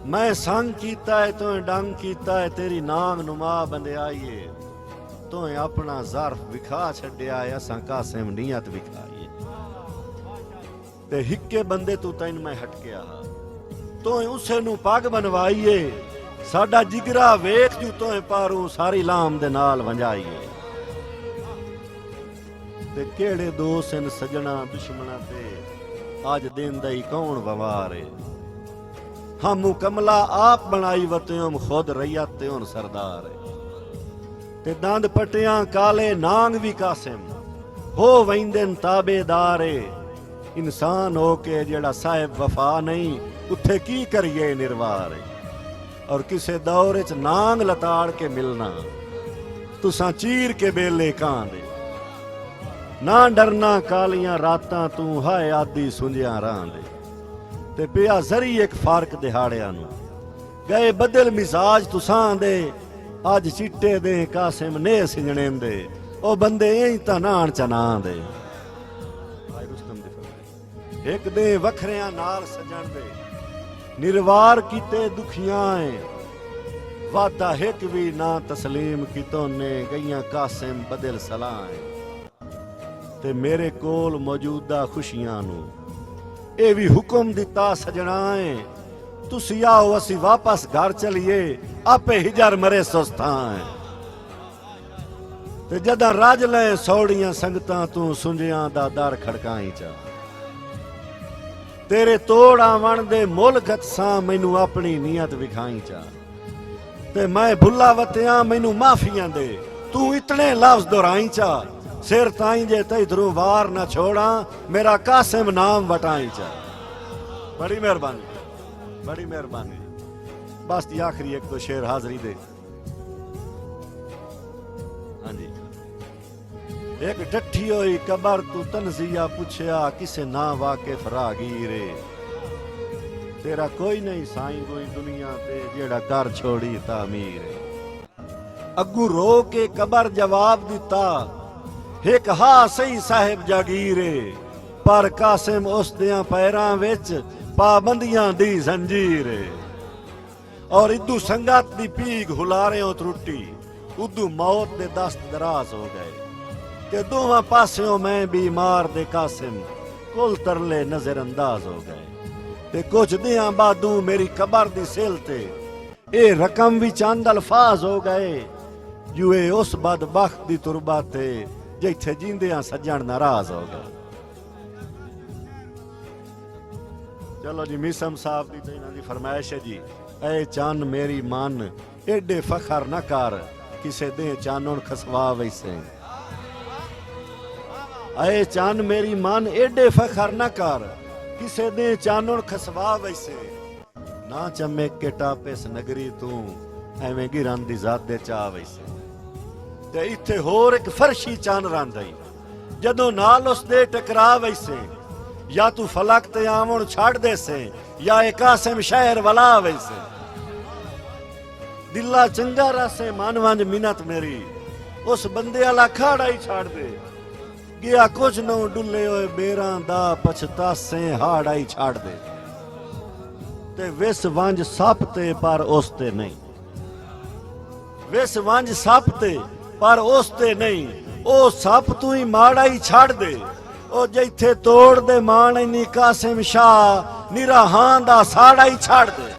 मैं संग कीता है तो डंग कीता है तेरी नांग नुमा बंदियाईए तो अपना ज़र्फ विखा छड्या है असां कासिम नीयत विखाईए ते हिक्के बंदे तू तैन मैं हटकिया तो उसे नू पग बनवाईए साडा जिगरा वेख जू तो पारू सारी लाम दे नाल वंजाईए ते केड़े दोस्त इन सजना दुश्मना ते आज दिन दा ही कौन ववारे हम कमला आप बनाई वत्यों खुद रैयत ते हुन सरदार ते दंद पटियां काले नांग भी कासिम हो वैंदन ताबेदार इंसान हो के जेड़ा साहिब वफा नहीं उत्थे की करिए निर्वार और किसे दौर च नांग लताड़ के मिलना तुसां चीर के बेले कां दे ना डरना कालियां रातां तू हाय आदि सुंजियां रां दे ते पिया जरी एक फारक दिहाड़िया नू गए बदल मिजाज तुसां दे अज चिट्टे दे कासिम ने सिंजणे दे ओ बंदे यही तनान चना दे एक दे वखरिया नाल सजण दे निर्वार कीते दुखियां वादा हिक भी ना तस्लीम कितो ने गईयां कासिम बदल सलाह ते मेरे कोल मौजूदा खुशियां नू ए भी हुक्म दिता सजना है तुसी आओ असी वापस घर चलिए आपे हिजर मरे सुस्ता है ते जदा राज ले सौड़ियां संगतां तू सुंजियां दा दर खड़काई चा तेरे तोड़ आवण दे मुल्क सा मैनू अपनी नीयत विखाई चा ते मैं भुला वतिया मैनू माफियां दे तू इतने लफ्ज दोहराई चा सिर ताई जे तैथरू वार न छोड़ा मेरा कासिम नाम वटाई चा बड़ी मेहरबानी बस दी आखिरी एक दो शेर हाजरी दे हाँ जी एक डठी होई कबर तू तनजिया पूछया किसे ना वाकिफ रागीरे तेरा कोई नहीं साईं कोई दुनिया ते जेड़ा कर छोड़ी तामीर अगू रो के कबर जवाब दिता एक हा सही साहिब जागीरे पर कासिम उस दियां पैरां विच पाबंदियां दी जंजीर और इदू संगत दी पीग हुलारे त्रुटी उदू मौत दे दस्त दराज हो गए ते दोवां पासियों मैं बीमार दे कासिम कुल तरले नजरअंदाज हो गए ते कुछ दियां बादू मेरी कबर दी सिल ते ए रकम भी चंद अल्फाज हो गए जुए उस बदबख्त दी तुरबा ते जिथे जींदियां सज्जण नाराज हो गए चलो जी मिसम साहब दी तो इन्हां दी फरमाइश है जी ए चन मेरी मन एडे फखर न कर किसे दे चानण खसवा वैसे ए चन मेरी मन एडे फखर न कर किसे दे चानण खसवा वैसे ना चमक के टापेस नगरी तू एवें गिरन दी जात दे चा वैसे ते इत्थे होर एक फर्शी चन रंदई जदों नाल उस दे टकरा वैसे या तू फलक ते आवण छड़ दे से या ए कासिम शहर वला वैसे दिला चंगा रसे मन वंज मिन्नत मेरी उस बंदे आला खाड़ा ही छड़ दे गया कुछ नो डुले होए बेरां दा पछतासे हाड़ा ही छड़ दे ते विस वंज सप ते पर उस ते नहीं विस वंज सप ते पर उस ते नहीं ओ सप तू ही माड़ा ही छड़ दे ओ जिथे तोड़ दे मान नी कासिम शाह निरा हां दा साड़ा ही छड़ दे।